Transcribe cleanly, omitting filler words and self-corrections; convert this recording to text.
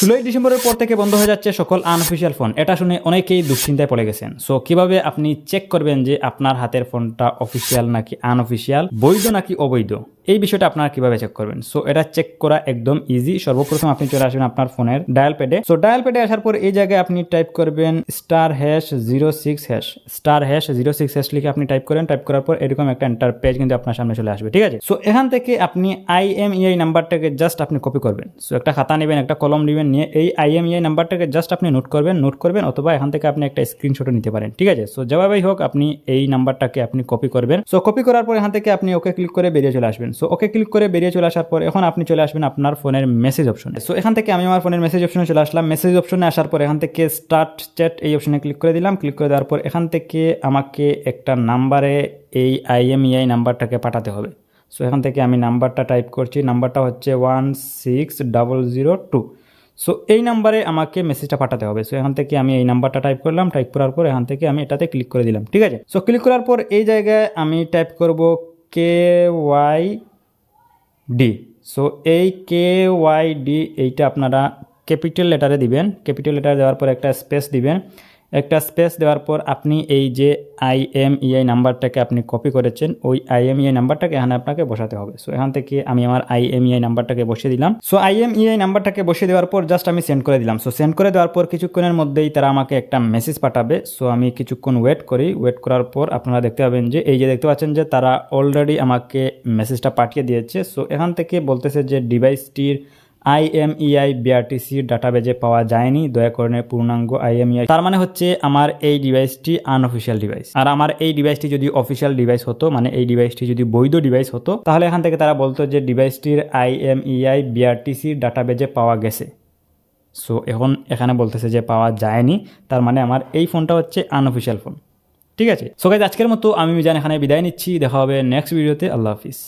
16 ডিসেম্বরের পর থেকে বন্ধ হয়ে যাচ্ছে সকল আনঅফিসিয়াল ফোন। এটা শুনে অনেকেই দুশ্চিন্তায় পড়ে গেছেন। সো কিভাবে আপনি চেক করবেন যে আপনার হাতের ফোনটা অফিসিয়াল নাকি আনঅফিসিয়াল, বৈধ নাকি অবৈধ, এই বিষয়টা আপনারা কিভাবে চেক করবেন? সো এটা চেক করা একদম ইজি। সর্বপ্রথম আপনি চলে আসবেন আপনার ফোনের ডায়াল প্যাডে। সো ডায়াল প্যাডে আসার পর এই জায়গায় আপনি টাইপ করবেন *#06# *#06# লিখে আপনি টাইপ করেন। টাইপ করার পর এরকম একটা এন্টার পেজ কিন্তু আপনার সামনে চলে আসবে, ঠিক আছে? সো এখান থেকে আপনি IMEI নাম্বারটাকে জাস্ট আপনি কপি করবেন। সো একটা খাতা নেবেন, একটা কলম নেবেন, নিয়ে এই IMEI নাম্বারটাকে জাস্ট আপনি নোট করবেন অথবা এখান থেকে আপনি একটা স্ক্রিনশটও নিতে পারেন, ঠিক আছে? সো যেভাবেই হোক আপনি এই নাম্বারটাকে আপনি কপি করবেন। সো কপি করার পর এখান থেকে আপনি ওকে ক্লিক করে বেরিয়ে চলে আসবেন। সো ওকে ক্লিক করে বেরিয়ে চলে আসার পর এখন আপনি চলে আসবেন আপনার ফোনের মেসেজ অপশনে। সো এখান থেকে আমি আমার ফোনের মেসেজ অপশনে চলে আসলাম। মেসেজ অপশনে আসার পর এখান থেকে স্টার্ট চ্যাট এই অপশনে ক্লিক করে দিলাম। ক্লিক করে দেওয়ার পর এখান থেকে আমাকে একটা নাম্বারে এই IMEI নাম্বারটাকে পাঠাতে হবে। সো এখান থেকে আমি নাম্বারটা টাইপ করছি। নাম্বারটা হচ্ছে 16002। সো এই নাম্বারে আমাকে মেসেজটা পাঠাতে হবে। সো এখান থেকে আমি এই নাম্বারটা টাইপ করলাম। টাইপ করার পর এখান থেকে আমি এটাতে ক্লিক করে দিলাম, ঠিক আছে? সো ক্লিক করার পর এই জায়গায় আমি টাইপ করব KYD। সো এই KYD এইটা আপনারা ক্যাপিটাল লেটারে দিবেন। ক্যাপিটাল লেটারে দেওয়ার পর একটা স্পেস দিবেন। একটা স্পেস দেওয়ার পর আপনি এই যে IMEI নাম্বারটাকে আপনি কপি করেছেন, ওই IMEI নাম্বারটাকে এখানে আপনাকে বসাতে হবে। সো এখান থেকে আমি আমার IMEI নাম্বারটাকে বসিয়ে দিলাম। সো IMEI নাম্বারটাকে বসিয়ে দেওয়ার পর জাস্ট আমি সেন্ড করে দিলাম। সো সেন্ড করে দেওয়ার পর কিছুক্ষণের মধ্যেই তারা আমাকে একটা মেসেজ পাঠাবে। সো আমি কিছুক্ষণ ওয়েট করি। ওয়েট করার পর আপনারা দেখতে পাবেন যে এই যে দেখতে পাচ্ছেন যে তারা অলরেডি আমাকে মেসেজটা পাঠিয়ে দিয়েছে। সো এখান থেকে বলতেছে যে ডিভাইসটির IMEI BRTC ডাটাবেজে পাওয়া যায়নি, দয়া করে পূর্ণাঙ্গ IMEI। তার মানে হচ্ছে আমার এই ডিভাইসটি আনঅফিসিয়াল ডিভাইস। আর আমার এই ডিভাইসটি যদি অফিসিয়াল ডিভাইস হতো, মানে এই ডিভাইসটি যদি বৈধ ডিভাইস হতো, তাহলে এখান থেকে তারা বলতো যে ডিভাইসটির IMEI BRTC ডাটাবেজে পাওয়া গেছে। সো এখন এখানে বলতেছে যে পাওয়া যায়নি, তার মানে আমার এই ফোনটা হচ্ছে আনঅফিসিয়াল ফোন, ঠিক আছে? সো গাইস, আজকের মতো আমি মিজান এখানে বিদায় নিচ্ছি। দেখা হবে নেক্সট ভিডিওতে। আল্লাহ হাফিজ।